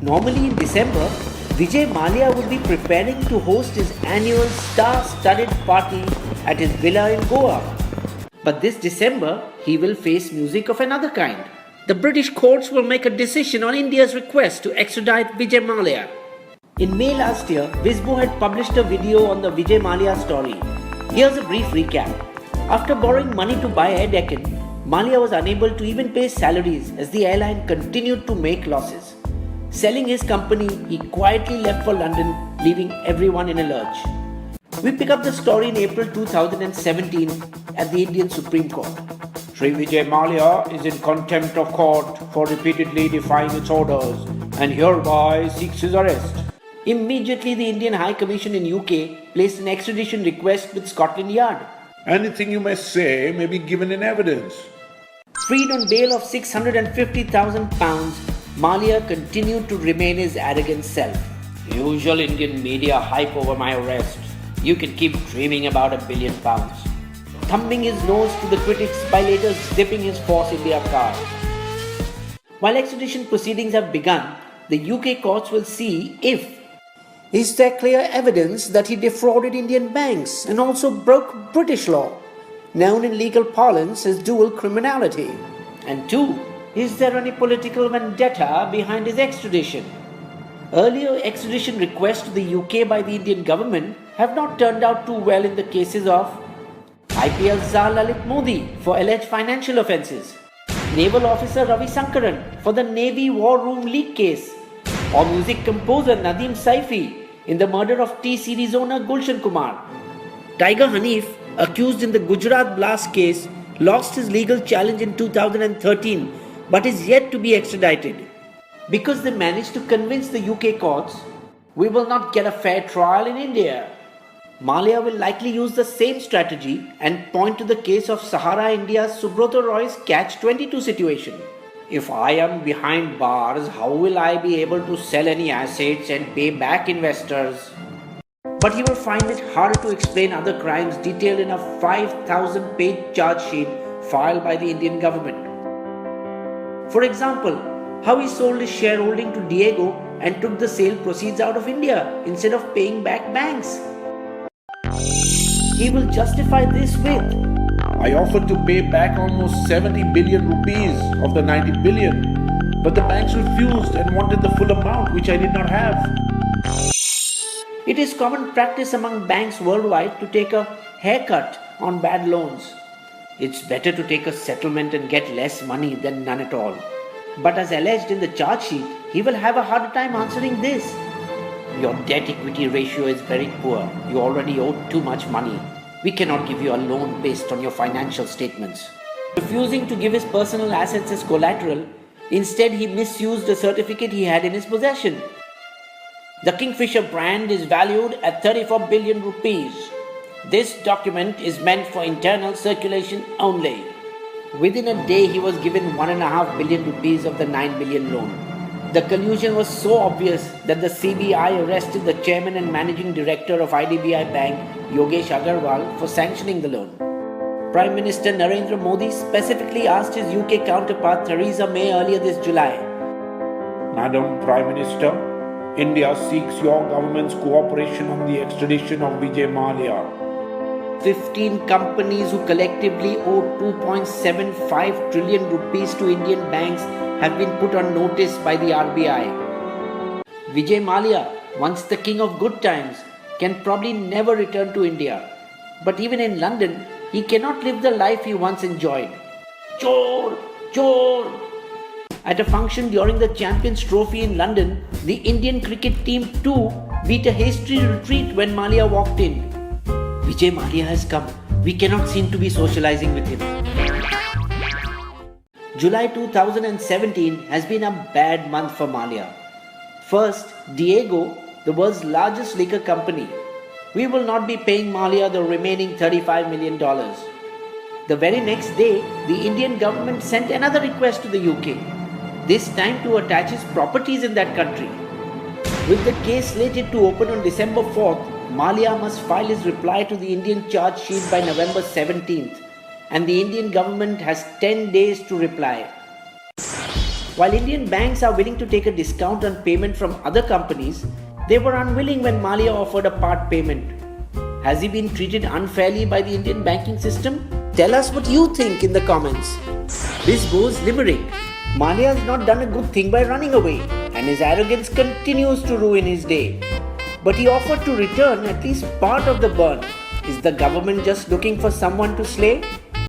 Normally in December, Vijay Mallya would be preparing to host his annual star-studded party at his villa in Goa. But this December, he will face music of another kind. The British courts will make a decision on India's request to extradite Vijay Mallya. In May last year, Bisbo had published a video on the Vijay Mallya story. Here's a brief recap. After borrowing money to buy Air Deccan, Mallya was unable to even pay salaries as the airline continued to make losses. Selling his company, he quietly left for London, leaving everyone in a lurch. We pick up the story in April 2017 at the Indian Supreme Court. Sri Vijay Mallya is in contempt of court for repeatedly defying its orders and hereby seeks his arrest. Immediately, the Indian High Commission in UK placed an extradition request with Scotland Yard. Anything you may say may be given in evidence. Freed on bail of £650,000, Mallya continued to remain his arrogant self. Usual Indian media hype over my arrest. You can keep dreaming about £1 billion. Thumbing his nose to the critics by later zipping his Force India car. While extradition proceedings have begun, the UK courts will see if is there clear evidence that he defrauded Indian banks and also broke British law, known in legal parlance as dual criminality. And 2, is there any political vendetta behind his extradition? Earlier extradition requests to the UK by the Indian government have not turned out too well in the cases of IPL Czar Lalit Modi for alleged financial offences, Naval Officer Ravi Sankaran for the Navy War Room leak case, or music composer Nadeem Saifi in the murder of T-Series owner Gulshan Kumar. Tiger Hanif, accused in the Gujarat blast case, lost his legal challenge in 2013 but is yet to be extradited. Because they managed to convince the UK courts, we will not get a fair trial in India. Mallya will likely use the same strategy and point to the case of Sahara India's Subrata Roy's catch-22 situation. If I am behind bars, how will I be able to sell any assets and pay back investors? But he will find it hard to explain other crimes detailed in a 5,000-page charge sheet filed by the Indian government. For example, how he sold his shareholding to Diego and took the sale proceeds out of India instead of paying back banks. He will justify this with, I offered to pay back almost 70 billion rupees of the 90 billion, but the banks refused and wanted the full amount which I did not have. It is common practice among banks worldwide to take a haircut on bad loans. It's better to take a settlement and get less money than none at all. But as alleged in the charge sheet, he will have a harder time answering this. Your debt equity ratio is very poor. You already owe too much money. We cannot give you a loan based on your financial statements. Refusing to give his personal assets as collateral, instead he misused a certificate he had in his possession. The Kingfisher brand is valued at 34 billion rupees. This document is meant for internal circulation only. Within a day, he was given 1.5 billion rupees of the 9 billion loan. The collusion was so obvious that the CBI arrested the chairman and managing director of IDBI Bank, Yogesh Agarwal, for sanctioning the loan. Prime Minister Narendra Modi specifically asked his UK counterpart Theresa May earlier this July, Madam Prime Minister, India seeks your government's cooperation on the extradition of Vijay Mallya. 15 companies who collectively owe 2.75 trillion rupees to Indian banks have been put on notice by the RBI. Vijay Mallya, once the king of good times, can probably never return to India. But even in London, he cannot live the life he once enjoyed. Chor! Chor! At a function during the Champions Trophy in London, the Indian cricket team too beat a hasty retreat when Mallya walked in. Vijay Mallya has come. We cannot seem to be socializing with him. July 2017 has been a bad month for Mallya. First, Diego, the world's largest liquor company. We will not be paying Mallya the remaining $35 million. The very next day, the Indian government sent another request to the UK, this time to attach his properties in that country. With the case slated to open on December 4th, Mallya must file his reply to the Indian charge sheet by November 17th, and the Indian government has 10 days to reply. While Indian banks are willing to take a discount on payment from other companies, they were unwilling when Mallya offered a part payment. Has he been treated unfairly by the Indian banking system? Tell us what you think in the comments. Bisbo's limerick. Mallya has not done a good thing by running away, and his arrogance continues to ruin his day. But he offered to return at least part of the burn. Is the government just looking for someone to slay?